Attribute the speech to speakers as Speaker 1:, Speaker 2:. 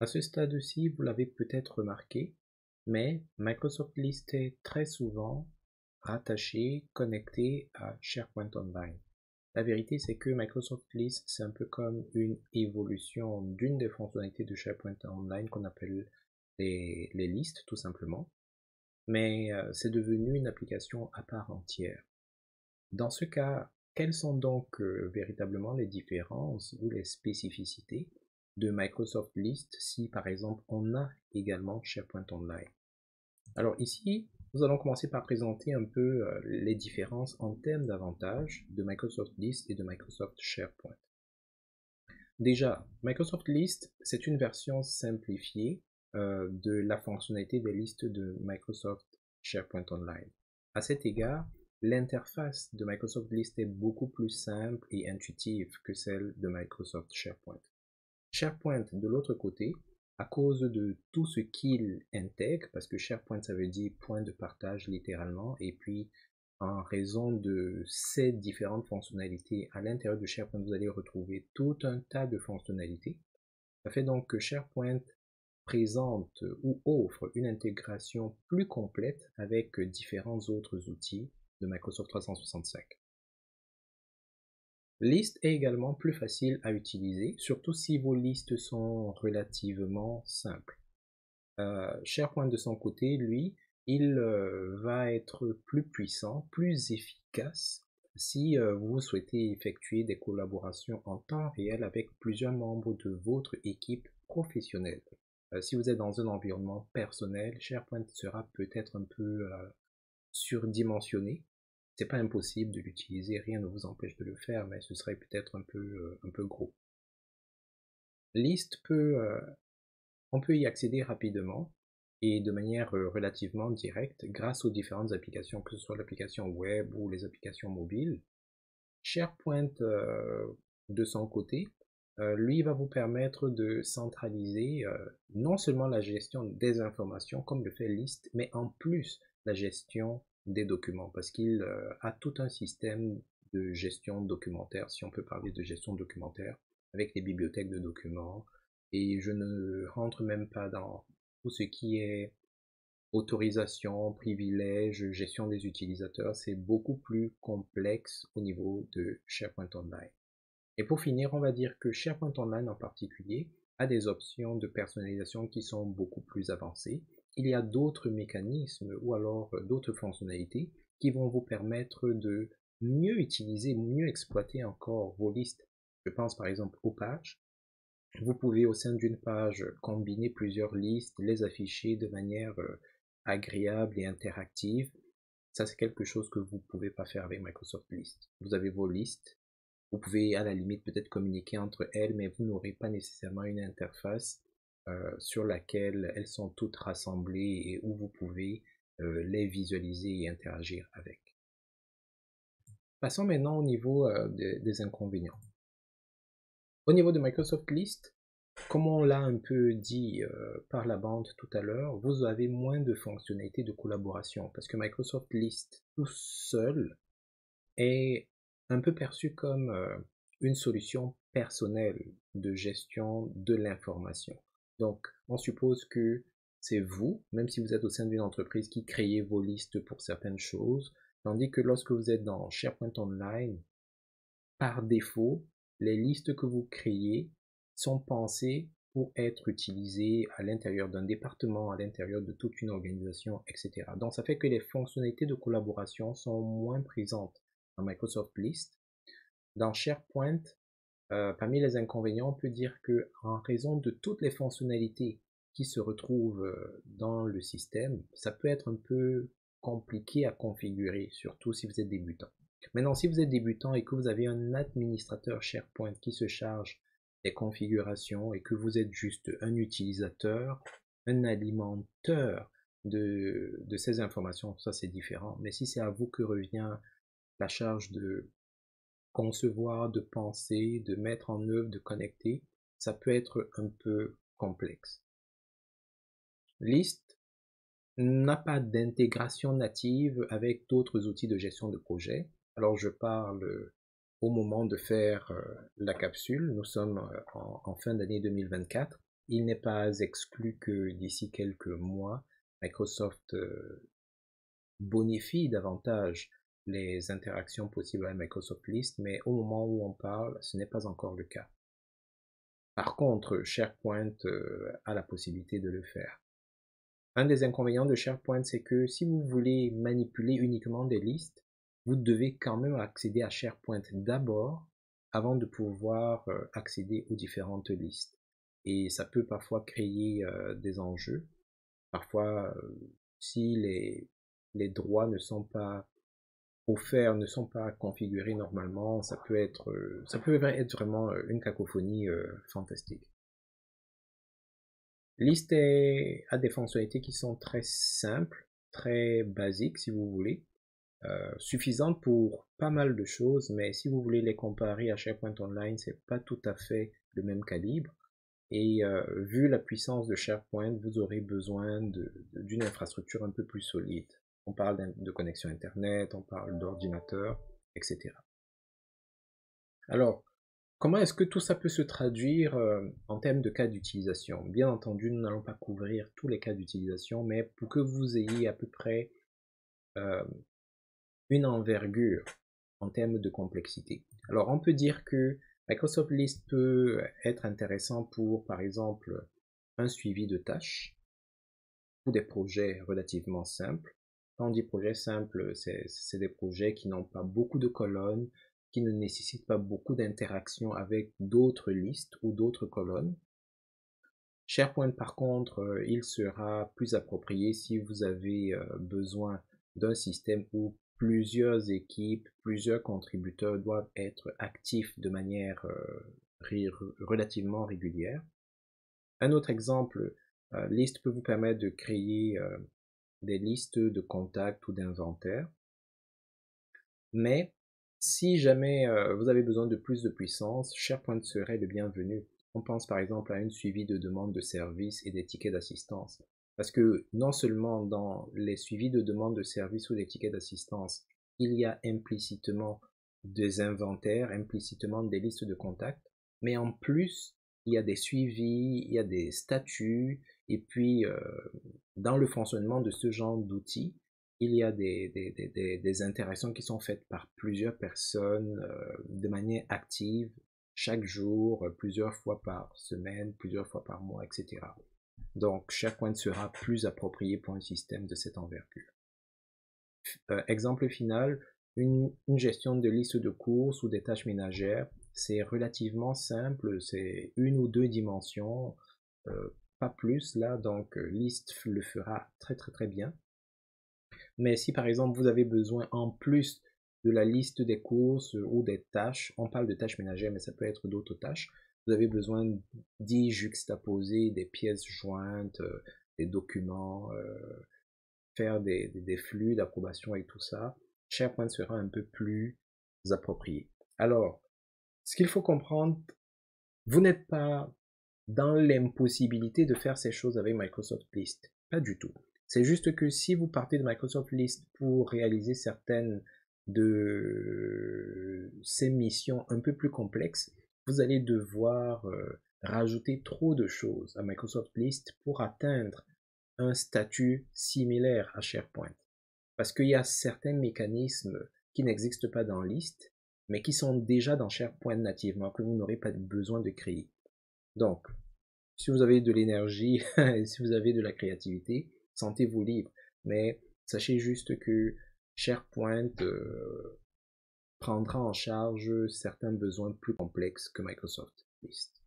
Speaker 1: À ce stade-ci, vous l'avez peut-être remarqué, mais Microsoft List est très souvent rattaché, connecté à SharePoint Online. La vérité, c'est que Microsoft List, c'est un peu comme une évolution d'une des fonctionnalités de SharePoint Online qu'on appelle les listes, tout simplement. Mais c'est devenu une application à part entière. Dans ce cas, quelles sont donc véritablement les différences ou les spécificités de Microsoft List si par exemple on a également SharePoint Online? Alors ici, nous allons commencer par présenter un peu les différences en termes d'avantages de Microsoft List et de Microsoft SharePoint. Déjà, Microsoft List, c'est une version simplifiée de la fonctionnalité des listes de Microsoft SharePoint Online. À cet égard, l'interface de Microsoft List est beaucoup plus simple et intuitive que celle de Microsoft SharePoint. SharePoint, de l'autre côté, à cause de tout ce qu'il intègre, parce que SharePoint, ça veut dire point de partage littéralement, et puis en raison de ces différentes fonctionnalités à l'intérieur de SharePoint, vous allez retrouver tout un tas de fonctionnalités. Ça fait donc que SharePoint présente ou offre une intégration plus complète avec différents autres outils de Microsoft 365. List est également plus facile à utiliser, surtout si vos listes sont relativement simples. SharePoint de son côté, lui, il va être plus puissant, plus efficace si vous souhaitez effectuer des collaborations en temps réel avec plusieurs membres de votre équipe professionnelle. Si vous êtes dans un environnement personnel, SharePoint sera peut-être un peu surdimensionné. C'est pas impossible de l'utiliser, rien ne vous empêche de le faire, mais ce serait peut-être un peu gros. List on peut y accéder rapidement et de manière relativement directe grâce aux différentes applications, que ce soit l'application web ou les applications mobiles. SharePoint, de son côté, lui va vous permettre de centraliser non seulement la gestion des informations comme le fait List, mais en plus la gestion des documents, parce qu'il a tout un système de gestion documentaire, si on peut parler de gestion documentaire, avec les bibliothèques de documents, et je ne rentre même pas dans tout ce qui est autorisation, privilèges, gestion des utilisateurs, c'est beaucoup plus complexe au niveau de SharePoint Online. Et pour finir, on va dire que SharePoint Online en particulier a des options de personnalisation qui sont beaucoup plus avancées. Il y a d'autres mécanismes ou alors d'autres fonctionnalités qui vont vous permettre de mieux utiliser, mieux exploiter encore vos listes. Je pense par exemple aux pages. Vous pouvez au sein d'une page combiner plusieurs listes, les afficher de manière agréable et interactive. Ça, c'est quelque chose que vous ne pouvez pas faire avec Microsoft List. Vous avez vos listes. Vous pouvez à la limite peut-être communiquer entre elles, mais vous n'aurez pas nécessairement une interface sur laquelle elles sont toutes rassemblées et où vous pouvez les visualiser et interagir avec. Passons maintenant au niveau des inconvénients. Au niveau de Microsoft List, comme on l'a un peu dit par la bande tout à l'heure, vous avez moins de fonctionnalités de collaboration parce que Microsoft List tout seul est un peu perçu comme une solution personnelle de gestion de l'information. Donc, on suppose que c'est vous, même si vous êtes au sein d'une entreprise, qui créez vos listes pour certaines choses, tandis que lorsque vous êtes dans SharePoint Online, par défaut, les listes que vous créez sont pensées pour être utilisées à l'intérieur d'un département, à l'intérieur de toute une organisation, etc. Donc ça fait que les fonctionnalités de collaboration sont moins présentes dans Microsoft List. Dans SharePoint, parmi les inconvénients, on peut dire que en raison de toutes les fonctionnalités qui se retrouvent dans le système, ça peut être un peu compliqué à configurer, surtout si vous êtes débutant. Maintenant, si vous êtes débutant et que vous avez un administrateur SharePoint qui se charge des configurations et que vous êtes juste un utilisateur, un alimenteur de ces informations, ça c'est différent. Mais si c'est à vous que revient la charge de concevoir, de penser, de mettre en œuvre, de connecter, ça peut être un peu complexe. List n'a pas d'intégration native avec d'autres outils de gestion de projet. Alors je parle au moment de faire la capsule, nous sommes en fin d'année 2024, il n'est pas exclu que d'ici quelques mois, Microsoft bonifie davantage les interactions possibles avec Microsoft List, mais au moment où on parle, ce n'est pas encore le cas. Par contre, SharePoint a la possibilité de le faire. Un des inconvénients de SharePoint, c'est que si vous voulez manipuler uniquement des listes, vous devez quand même accéder à SharePoint d'abord avant de pouvoir accéder aux différentes listes. Et ça peut parfois créer des enjeux. Parfois, si les droits ne sont pas offerts, ne sont pas configurés normalement, ça peut être vraiment une cacophonie fantastique. List a des fonctionnalités qui sont très simples, très basiques si vous voulez, suffisantes pour pas mal de choses, mais si vous voulez les comparer à SharePoint Online, c'est pas tout à fait le même calibre. Et vu la puissance de SharePoint, vous aurez besoin d'une infrastructure un peu plus solide. On parle de connexion Internet, on parle d'ordinateur, etc. Alors, comment est-ce que tout ça peut se traduire en termes de cas d'utilisation? Bien entendu, nous n'allons pas couvrir tous les cas d'utilisation, mais pour que vous ayez à peu près une envergure en termes de complexité. Alors, on peut dire que Microsoft List peut être intéressant pour, par exemple, un suivi de tâches ou des projets relativement simples. Quand on dit projet simple, c'est des projets qui n'ont pas beaucoup de colonnes, qui ne nécessitent pas beaucoup d'interaction avec d'autres listes ou d'autres colonnes. SharePoint, par contre, il sera plus approprié si vous avez besoin d'un système où plusieurs équipes, plusieurs contributeurs doivent être actifs de manière relativement régulière. Un autre exemple, List peut vous permettre de créer des listes de contacts ou d'inventaires. Mais si jamais vous avez besoin de plus de puissance, SharePoint serait le bienvenu. On pense par exemple à un suivi de demande de service et des tickets d'assistance. Parce que non seulement dans les suivis de demande de service ou des tickets d'assistance, il y a implicitement des inventaires, implicitement des listes de contacts, mais en plus, il y a des suivis, il y a des statuts, et puis dans le fonctionnement de ce genre d'outils, il y a des interactions qui sont faites par plusieurs personnes de manière active, chaque jour, plusieurs fois par semaine, plusieurs fois par mois, etc. Donc, SharePoint sera plus approprié pour un système de cette envergure. Exemple final, une gestion de liste de courses ou des tâches ménagères, c'est relativement simple, c'est une ou deux dimensions, pas plus là, donc List le fera très très très bien. Mais si par exemple vous avez besoin en plus de la liste des courses ou des tâches, on parle de tâches ménagères mais ça peut être d'autres tâches, vous avez besoin d'y juxtaposer des pièces jointes, des documents, faire des flux d'approbation et tout ça, SharePoint sera un peu plus approprié. Alors, ce qu'il faut comprendre, vous n'êtes pas dans l'impossibilité de faire ces choses avec Microsoft List. Pas du tout. C'est juste que si vous partez de Microsoft List pour réaliser certaines de ces missions un peu plus complexes, vous allez devoir rajouter trop de choses à Microsoft List pour atteindre un statut similaire à SharePoint. Parce qu'il y a certains mécanismes qui n'existent pas dans List, mais qui sont déjà dans SharePoint nativement, que vous n'aurez pas besoin de créer. Donc, si vous avez de l'énergie, si vous avez de la créativité, sentez-vous libre. Mais sachez juste que SharePoint prendra en charge certains besoins plus complexes que Microsoft List.